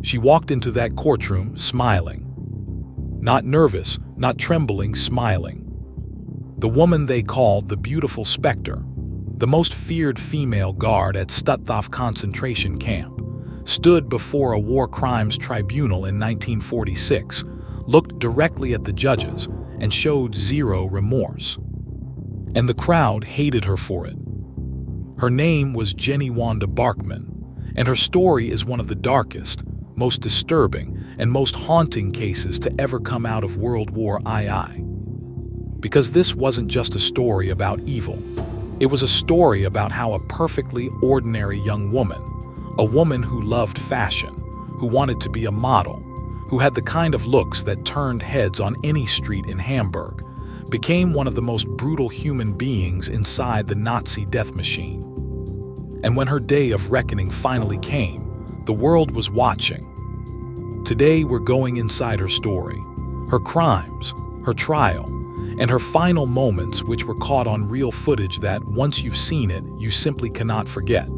She walked into that courtroom smiling. Not nervous, not trembling, smiling. The woman they called the beautiful spectre, the most feared female guard at Stutthof concentration camp, stood before a war crimes tribunal in 1946, looked directly at the judges, and showed zero remorse. And the crowd hated her for it. Her name was Jenny-Wanda Barkmann, and her story is one of the darkest, most disturbing, and most haunting cases to ever come out of World War II. Because this wasn't just a story about evil. It was a story about how a perfectly ordinary young woman, a woman who loved fashion, who wanted to be a model, who had the kind of looks that turned heads on any street in Hamburg, became one of the most brutal human beings inside the Nazi death machine. And when her day of reckoning finally came, the world was watching. Today we're going inside her story, her crimes, her trial, and her final moments, which were caught on real footage that, once you've seen it, you simply cannot forget.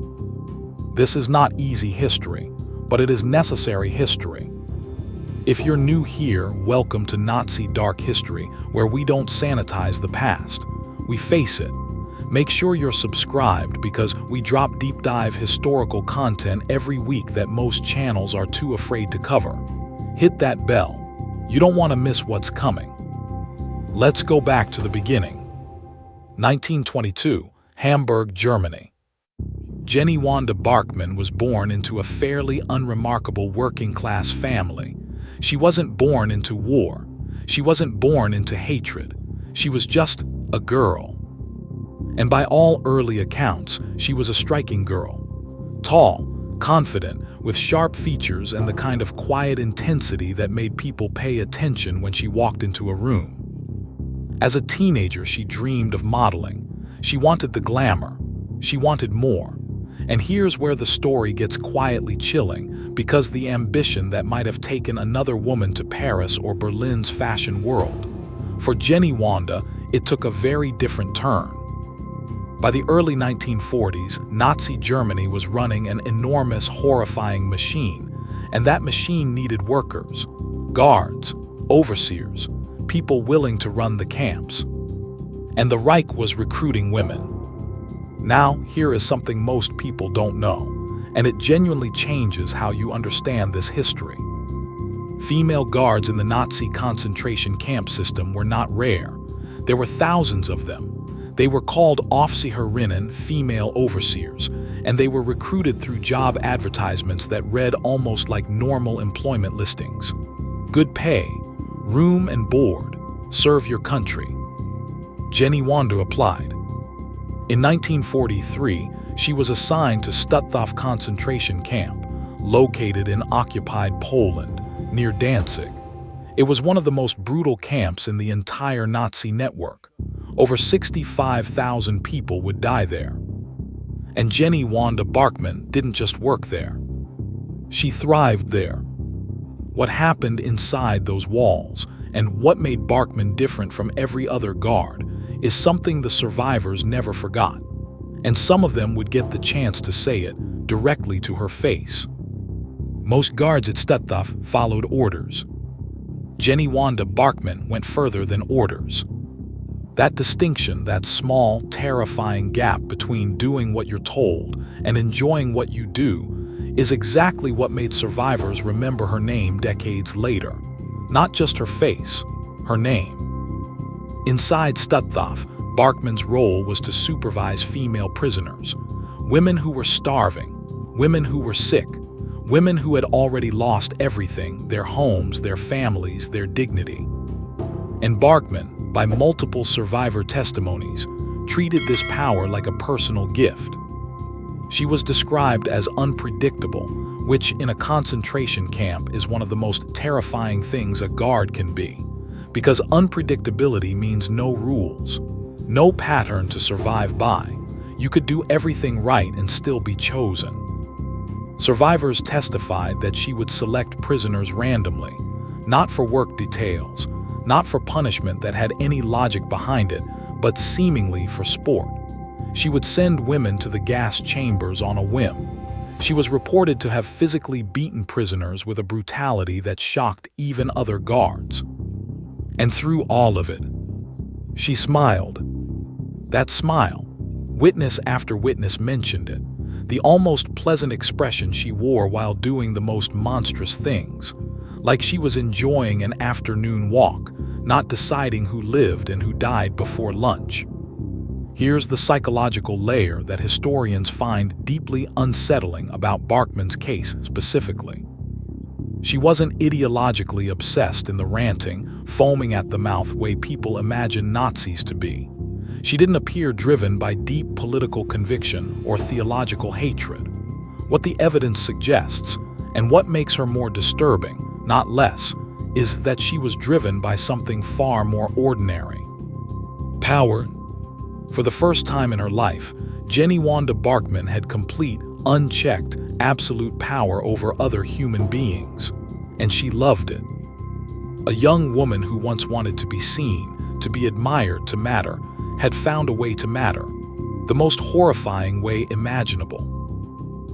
This is not easy history, but it is necessary history. If you're new here, welcome to Nazi Dark History, where we don't sanitize the past, we face it. Make sure you're subscribed because we drop deep dive historical content every week that most channels are too afraid to cover. Hit that bell. You don't want to miss what's coming. Let's go back to the beginning. 1922, Hamburg, Germany. Jenny-Wanda Barkmann was born into a fairly unremarkable working-class family. She wasn't born into war. She wasn't born into hatred. She was just a girl. And by all early accounts, she was a striking girl. Tall, confident, with sharp features and the kind of quiet intensity that made people pay attention when she walked into a room. As a teenager, she dreamed of modeling. She wanted the glamour. She wanted more. And here's where the story gets quietly chilling, because the ambition that might have taken another woman to Paris or Berlin's fashion world. For Jenny-Wanda, it took a very different turn. By the early 1940s, Nazi Germany was running an enormous, horrifying machine, and that machine needed workers, guards, overseers, people willing to run the camps. And the Reich was recruiting women. Now, here is something most people don't know, and it genuinely changes how you understand this history. Female guards in the Nazi concentration camp system were not rare. There were thousands of them. They were called Aufseherinnen, female overseers, and they were recruited through job advertisements that read almost like normal employment listings. Good pay, room and board, serve your country. Jenny-Wanda applied. In 1943, she was assigned to Stutthof concentration camp, located in occupied Poland, near Danzig. It was one of the most brutal camps in the entire Nazi network. Over 65,000 people would die there. And Jenny-Wanda Barkmann didn't just work there. She thrived there. What happened inside those walls, and what made Barkmann different from every other guard, is something the survivors never forgot. And some of them would get the chance to say it directly to her face. Most guards at Stutthof followed orders. Jenny-Wanda Barkmann went further than orders. That distinction, that small, terrifying gap between doing what you're told and enjoying what you do, is exactly what made survivors remember her name decades later. Not just her face, her name. Inside Stutthof, Barkmann's role was to supervise female prisoners, women who were starving, women who were sick, women who had already lost everything, their homes, their families, their dignity. And Barkmann, by multiple survivor testimonies, treated this power like a personal gift. She was described as unpredictable, which in a concentration camp is one of the most terrifying things a guard can be, because unpredictability means no rules, no pattern to survive by. You could do everything right and still be chosen. Survivors testified that she would select prisoners randomly, not for work details, not for punishment that had any logic behind it, but seemingly for sport. She would send women to the gas chambers on a whim. She was reported to have physically beaten prisoners with a brutality that shocked even other guards. And through all of it, she smiled. That smile, witness after witness mentioned it, the almost pleasant expression she wore while doing the most monstrous things, like she was enjoying an afternoon walk, not deciding who lived and who died before lunch. Here's the psychological layer that historians find deeply unsettling about Barkmann's case specifically. She wasn't ideologically obsessed in the ranting, foaming at the mouth way people imagine Nazis to be. She didn't appear driven by deep political conviction or theological hatred. What the evidence suggests, and what makes her more disturbing, not less, is that she was driven by something far more ordinary. Power. For the first time in her life, Jenny-Wanda Barkmann had complete, unchecked, absolute power over other human beings, and she loved it. A young woman who once wanted to be seen, to be admired, to matter, had found a way to matter, the most horrifying way imaginable.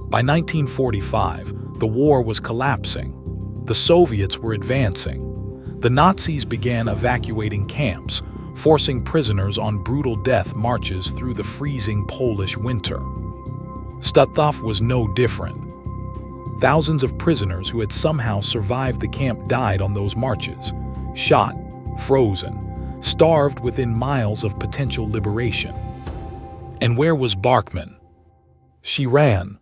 By 1945, the war was collapsing. The Soviets were advancing. The Nazis began evacuating camps, forcing prisoners on brutal death marches through the freezing Polish winter. Stutthof was no different. Thousands of prisoners who had somehow survived the camp died on those marches, shot, frozen, starved within miles of potential liberation. And where was Barkmann? She ran.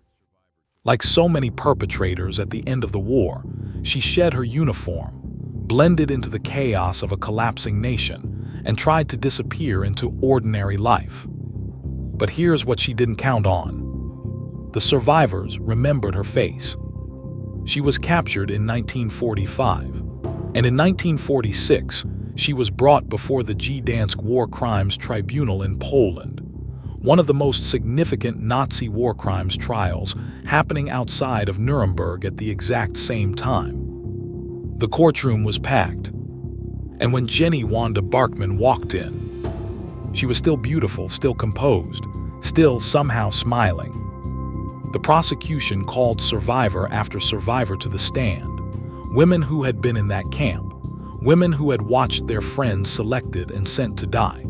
Like so many perpetrators at the end of the war, she shed her uniform, blended into the chaos of a collapsing nation, and tried to disappear into ordinary life. But here's what she didn't count on. The survivors remembered her face. She was captured in 1945, and in 1946, she was brought before the Gdansk War Crimes Tribunal in Poland, one of the most significant Nazi war crimes trials happening outside of Nuremberg at the exact same time. The courtroom was packed, and when Jenny-Wanda Barkmann walked in, she was still beautiful, still composed, still somehow smiling. The prosecution called survivor after survivor to the stand, women who had been in that camp, women who had watched their friends selected and sent to die,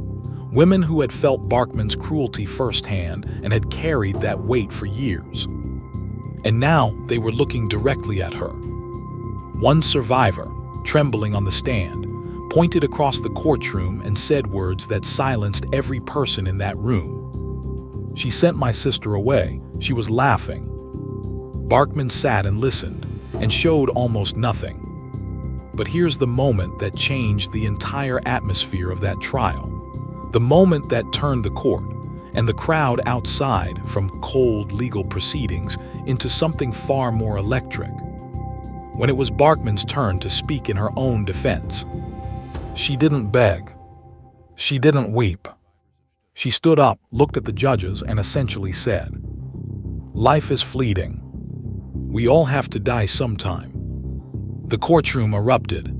women who had felt Barkmann's cruelty firsthand and had carried that weight for years. And now they were looking directly at her. One survivor, trembling on the stand, pointed across the courtroom and said words that silenced every person in that room. "She sent my sister away. She was laughing." Barkmann sat and listened, and showed almost nothing. But here's the moment that changed the entire atmosphere of that trial. The moment that turned the court, and the crowd outside from cold legal proceedings into something far more electric. When it was Barkmann's turn to speak in her own defense, she didn't beg. She didn't weep. She stood up, looked at the judges, and essentially said, "Life is fleeting. We all have to die sometime." The courtroom erupted.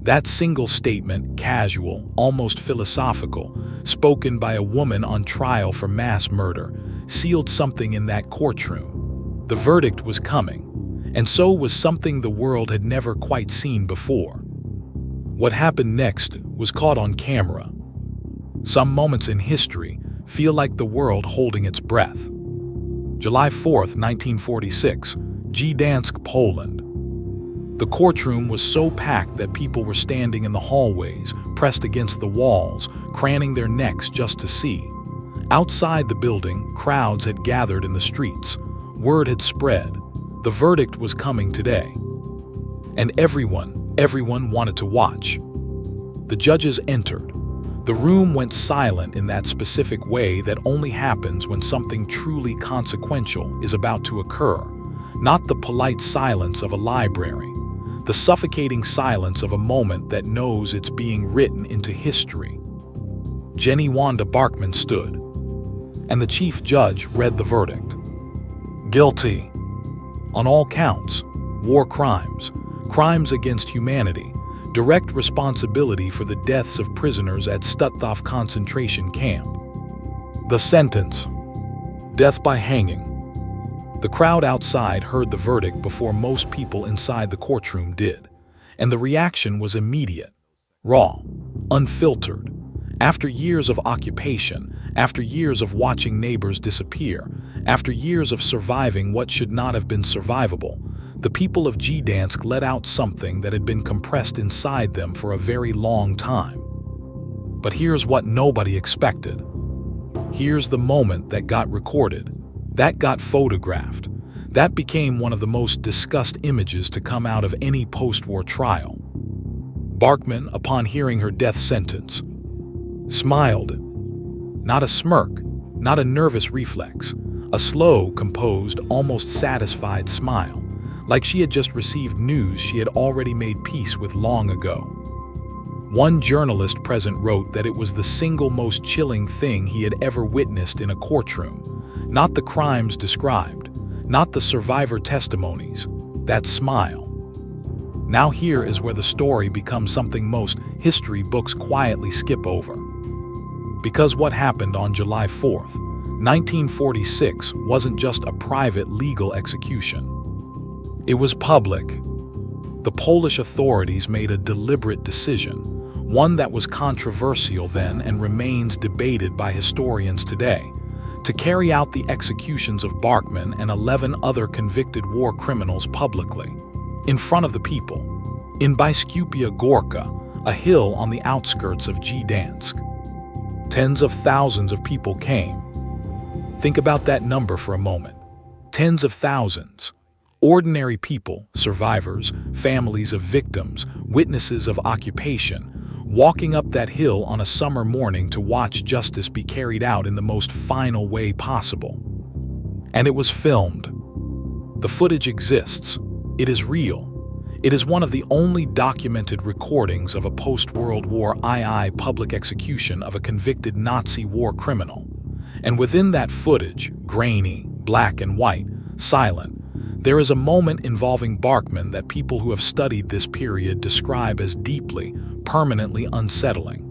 That single statement, casual, almost philosophical, spoken by a woman on trial for mass murder, sealed something in that courtroom. The verdict was coming, and so was something the world had never quite seen before. What happened next was caught on camera. Some moments in history feel like the world holding its breath. July 4th, 1946, Gdansk, Poland. The courtroom was so packed that people were standing in the hallways, pressed against the walls, craning their necks just to see. Outside the building, crowds had gathered in the streets. Word had spread. The verdict was coming today. And everyone wanted to watch. The judges entered. The room went silent in that specific way that only happens when something truly consequential is about to occur. Not the polite silence of a library, the suffocating silence of a moment that knows it's being written into history. Jenny-Wanda Barkmann stood, and the chief judge read the verdict. Guilty. On all counts, war crimes, crimes against humanity, direct responsibility for the deaths of prisoners at Stutthof concentration camp. The sentence: death by hanging. The crowd outside heard the verdict before most people inside the courtroom did, and the reaction was immediate, raw, unfiltered. After years of occupation, after years of watching neighbors disappear, after years of surviving what should not have been survivable, the people of Gdansk let out something that had been compressed inside them for a very long time. But here's what nobody expected. Here's the moment that got recorded, that got photographed, that became one of the most discussed images to come out of any post-war trial. Barkmann, upon hearing her death sentence, smiled. Not a smirk, not a nervous reflex, a slow, composed, almost satisfied smile, like she had just received news she had already made peace with long ago. One journalist present wrote that it was the single most chilling thing he had ever witnessed in a courtroom, not the crimes described, not the survivor testimonies, that smile. Now here is where the story becomes something most history books quietly skip over. Because what happened on July 4th, 1946 wasn't just a private legal execution. It was public. The Polish authorities made a deliberate decision, one that was controversial then and remains debated by historians today, to carry out the executions of Barkmann and 11 other convicted war criminals publicly, in front of the people, in Biskupia Górka, a hill on the outskirts of Gdansk. Tens of thousands of people came. Think about that number for a moment. Tens of thousands. Ordinary people, survivors, families of victims, witnesses of occupation, walking up that hill on a summer morning to watch justice be carried out in the most final way possible. And it was filmed. The footage exists. It is real. It is one of the only documented recordings of a post-World War II public execution of a convicted Nazi war criminal. And within that footage, grainy, black and white, silent, there is a moment involving Barkmann that people who have studied this period describe as deeply, permanently unsettling.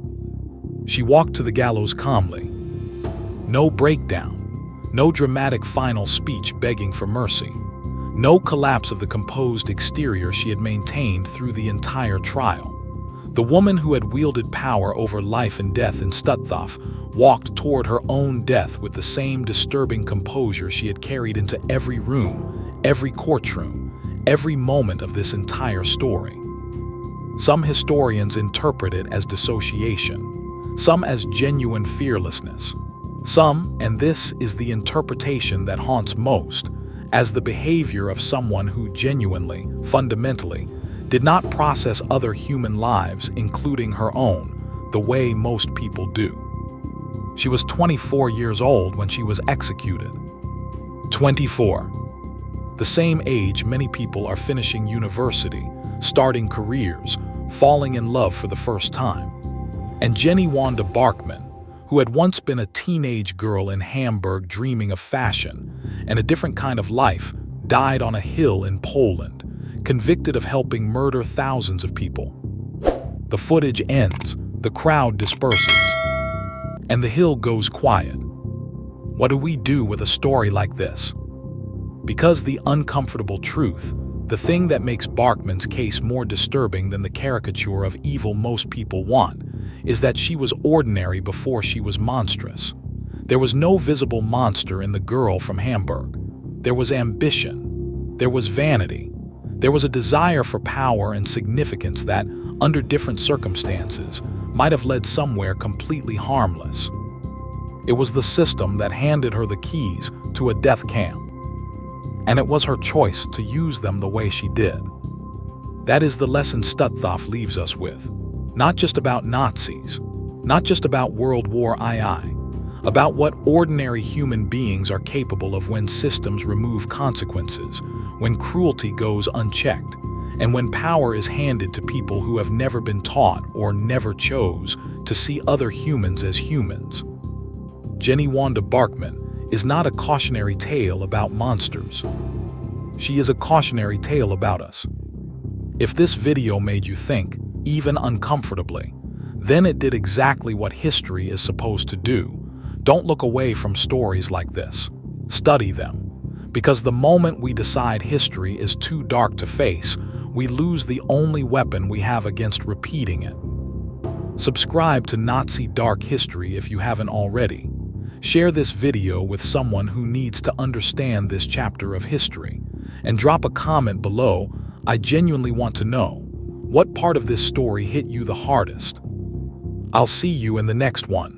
She walked to the gallows calmly. No breakdown, no dramatic final speech begging for mercy, no collapse of the composed exterior she had maintained through the entire trial. The woman who had wielded power over life and death in Stutthof walked toward her own death with the same disturbing composure she had carried into every room, every courtroom, every moment of this entire story. Some historians interpret it as dissociation, some as genuine fearlessness, some, and this is the interpretation that haunts most, as the behavior of someone who genuinely, fundamentally, did not process other human lives, including her own, the way most people do. She was 24 years old when she was executed. 24. The same age many people are finishing university, starting careers, falling in love for the first time. And Jenny-Wanda Barkmann, who had once been a teenage girl in Hamburg dreaming of fashion and a different kind of life, died on a hill in Poland, convicted of helping murder thousands of people. The footage ends, the crowd disperses, and the hill goes quiet. What do we do with a story like this? Because the uncomfortable truth, the thing that makes Barkmann's case more disturbing than the caricature of evil most people want, is that she was ordinary before she was monstrous. There was no visible monster in the girl from Hamburg. There was ambition. There was vanity. There was a desire for power and significance that, under different circumstances, might have led somewhere completely harmless. It was the system that handed her the keys to a death camp. And it was her choice to use them the way she did. That is the lesson Stutthof leaves us with. Not just about Nazis, not just about World War II, about what ordinary human beings are capable of when systems remove consequences, when cruelty goes unchecked, and when power is handed to people who have never been taught or never chose to see other humans as humans. Jenny-Wanda Barkmann is not a cautionary tale about monsters. She is a cautionary tale about us. If this video made you think, even uncomfortably, then it did exactly what history is supposed to do. Don't look away from stories like this. Study them. Because the moment we decide history is too dark to face, we lose the only weapon we have against repeating it. Subscribe to Nazi Dark History if you haven't already. Share this video with someone who needs to understand this chapter of history. And drop a comment below. I genuinely want to know, what part of this story hit you the hardest? I'll see you in the next one.